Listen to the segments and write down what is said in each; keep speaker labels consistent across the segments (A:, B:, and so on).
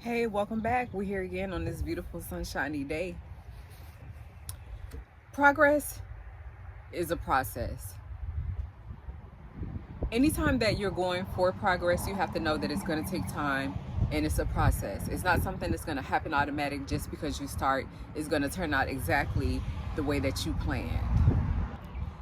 A: Hey, welcome back. We're here again on this beautiful sunshiny day. Progress is a process. Anytime that you're going for progress, you have to know that it's going to take time and it's a process. It's not something that's going to happen automatic just because you start. It's going to turn out exactly the way that you planned.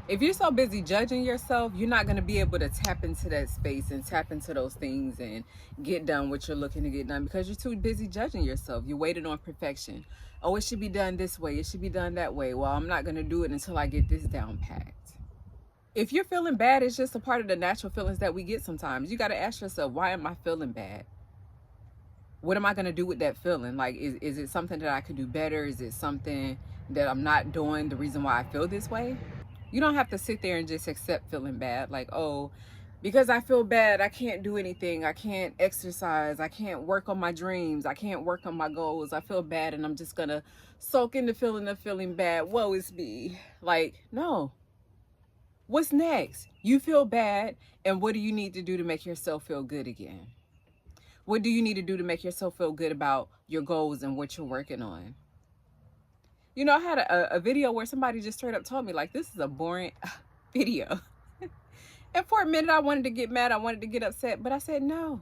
A: If you're so busy judging yourself, you're not going to be able to tap into that space and tap into those things and get done what you're looking to get done because you're too busy judging yourself. You're waiting on perfection. Oh, it should be done this way. It should be done that way. Well, I'm not going to do it until I get this down packed. If you're feeling bad, it's just a part of the natural feelings that we get sometimes. You got to ask yourself, why am I feeling bad? What am I going to do with that feeling? Like, is it something that I could do better? Is it something that I'm not doing the reason why I feel this way? You don't have to sit there and just accept feeling bad. Like, oh, because I feel bad, I can't do anything. I can't exercise. I can't work on my dreams. I can't work on my goals. I feel bad and I'm just going to soak in the feeling of feeling bad. Woe is me. Like, no. What's next? You feel bad, and what do you need to do to make yourself feel good again? What do you need to do to make yourself feel good about your goals and what you're working on? You know, I had a video where somebody just straight up told me, like, this is a boring video. And for a minute, I wanted to get mad. I wanted to get upset. But I said, no,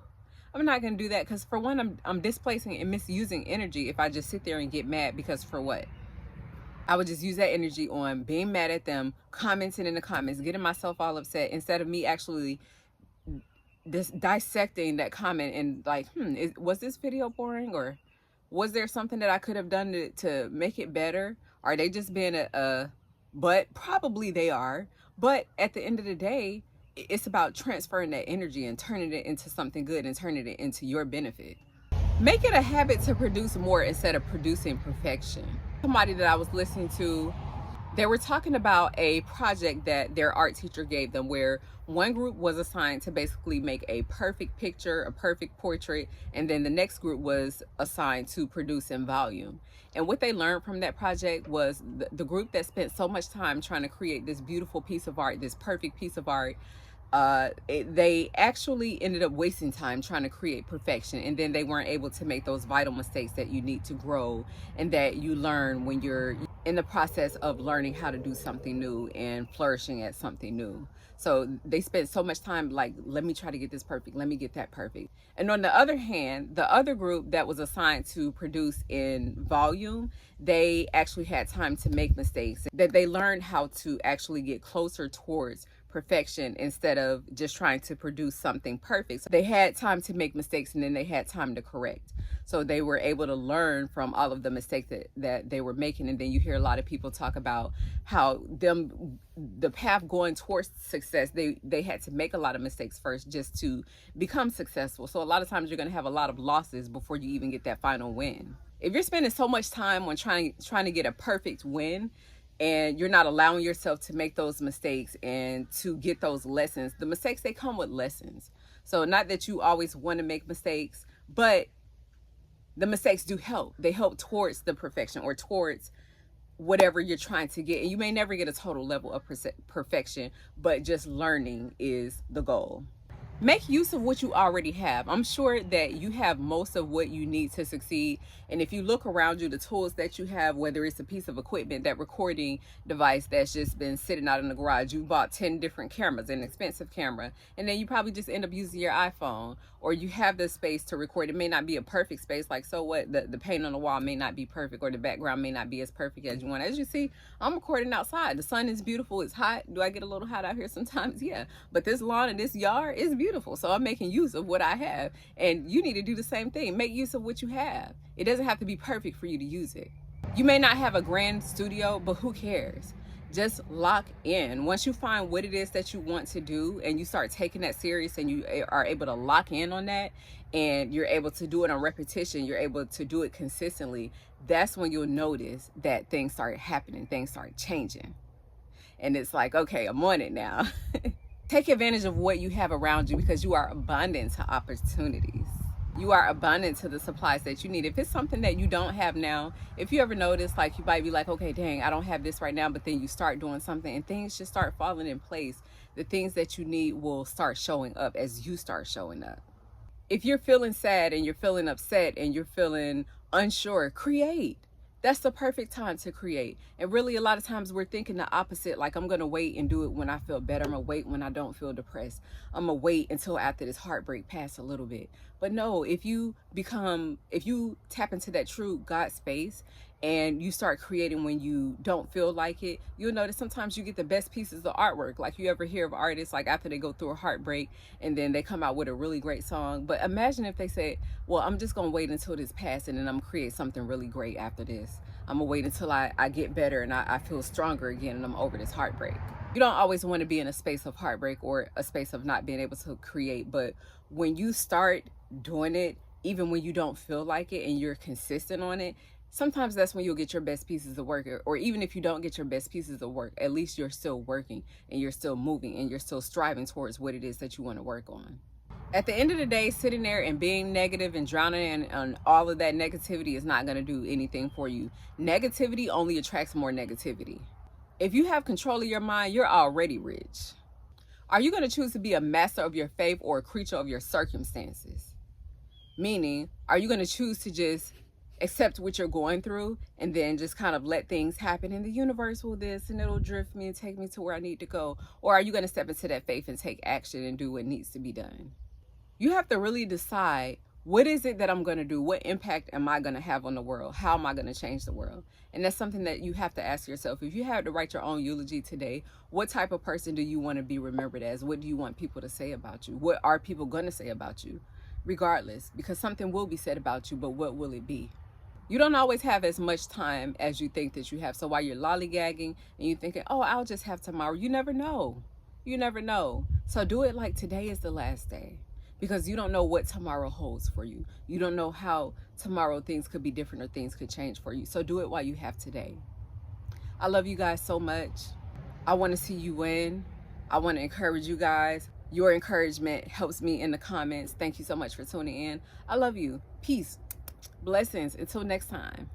A: I'm not going to do that. Because for one, I'm displacing and misusing energy if I just sit there and get mad. Because for what? I would just use that energy on being mad at them, commenting in the comments, getting myself all upset instead of me actually dissecting that comment and like, was this video boring, or was there something that I could have done to make it better? Are they just being but probably they are. But at the end of the day, it's about transferring that energy and turning it into something good and turning it into your benefit. Make it a habit to produce more instead of producing perfection. Somebody that I was listening to, they were talking about a project that their art teacher gave them where one group was assigned to basically make a perfect picture, a perfect portrait, and then the next group was assigned to produce in volume. And what they learned from that project was the group that spent so much time trying to create this beautiful piece of art, this perfect piece of art, they actually ended up wasting time trying to create perfection, and then they weren't able to make those vital mistakes that you need to grow and that you learn when you're in the process of learning how to do something new and flourishing at something new. So they spent so much time like, let me try to get this perfect, let me get that perfect. And on the other hand, the other group that was assigned to produce in volume, they actually had time to make mistakes, that they learned how to actually get closer towards perfection instead of just trying to produce something perfect. So they had time to make mistakes, and then they had time to correct. So they were able to learn from all of the mistakes that they were making. And then you hear a lot of people talk about how the path going towards success, they had to make a lot of mistakes first just to become successful. So a lot of times you're going to have a lot of losses before you even get that final win. If you're spending so much time on trying to get a perfect win, and you're not allowing yourself to make those mistakes and to get those lessons, the mistakes, they come with lessons. So not that you always want to make mistakes, but the mistakes do help. They help towards the perfection or towards whatever you're trying to get. And you may never get a total level of perfection, but just learning is the goal. Make use of what you already have. I'm sure that you have most of what you need to succeed. And if you look around you, the tools that you have, whether it's a piece of equipment, that recording device that's just been sitting out in the garage, you bought 10 different cameras, an expensive camera, and then you probably just end up using your iPhone, or you have the space to record. It may not be a perfect space. Like, so what? The paint on the wall may not be perfect, or the background may not be as perfect as you want. As you see, I'm recording outside. The sun is beautiful. It's hot. Do I get a little hot out here sometimes? Yeah. But this lawn and this yard is beautiful. So I'm making use of what I have. And you need to do the same thing. Make use of what you have. It doesn't have to be perfect for you to use it. You may not have a grand studio, but who cares? Just lock in. Once you find what it is that you want to do and you start taking that serious and you are able to lock in on that, and you're able to do it on repetition, you're able to do it consistently, that's when you'll notice that things start happening, things start changing. And it's like, okay, I'm on it now. Take advantage of what you have around you, because you are abundant to opportunities. You are abundant to the supplies that you need. If it's something that you don't have now, if you ever notice, like, you might be like, okay, dang, I don't have this right now, but then you start doing something and things just start falling in place. The things that you need will start showing up as you start showing up. If you're feeling sad and you're feeling upset and you're feeling unsure, create. That's the perfect time to create. And really, a lot of times we're thinking the opposite, like, I'm going to wait and do it when I feel better. I'm going to wait when I don't feel depressed. I'm going to wait until after this heartbreak passes a little bit. But no, if you tap into that true God space and you start creating when you don't feel like it, you'll notice sometimes you get the best pieces of artwork. Like, you ever hear of artists, like, after they go through a heartbreak and then they come out with a really great song. But imagine if they said, well, I'm just going to wait until this passes and then I'm going to create something really great after this. I'm going to wait until I get better and I feel stronger again and I'm over this heartbreak. You don't always want to be in a space of heartbreak or a space of not being able to create. But when you start doing it, even when you don't feel like it and you're consistent on it, sometimes that's when you'll get your best pieces of work. Or even if you don't get your best pieces of work, at least you're still working and you're still moving and you're still striving towards what it is that you want to work on. At the end of the day, sitting there and being negative and drowning in all of that negativity is not going to do anything for you. Negativity only attracts more negativity. If you have control of your mind, you're already rich. Are you going to choose to be a master of your faith or a creature of your circumstances? Meaning, are you going to choose to just accept what you're going through and then just kind of let things happen and the universe will this and it'll drift me and take me to where I need to go? Or are you going to step into that faith and take action and do what needs to be done? You have to really decide, what is it that I'm going to do? What impact am I going to have on the world? How am I going to change the world? And that's something that you have to ask yourself. If you had to write your own eulogy today, what type of person do you want to be remembered as? What do you want people to say about you? What are people going to say about you? Regardless, because something will be said about you, but what will it be? You don't always have as much time as you think that you have. So while you're lollygagging and you're thinking, oh, I'll just have tomorrow, you never know. You never know. So do it like today is the last day. Because you don't know what tomorrow holds for you. You don't know how tomorrow things could be different or things could change for you. So do it while you have today. I love you guys so much. I want to see you win. I want to encourage you guys. Your encouragement helps me in the comments. Thank you so much for tuning in. I love you. Peace. Blessings. Until next time.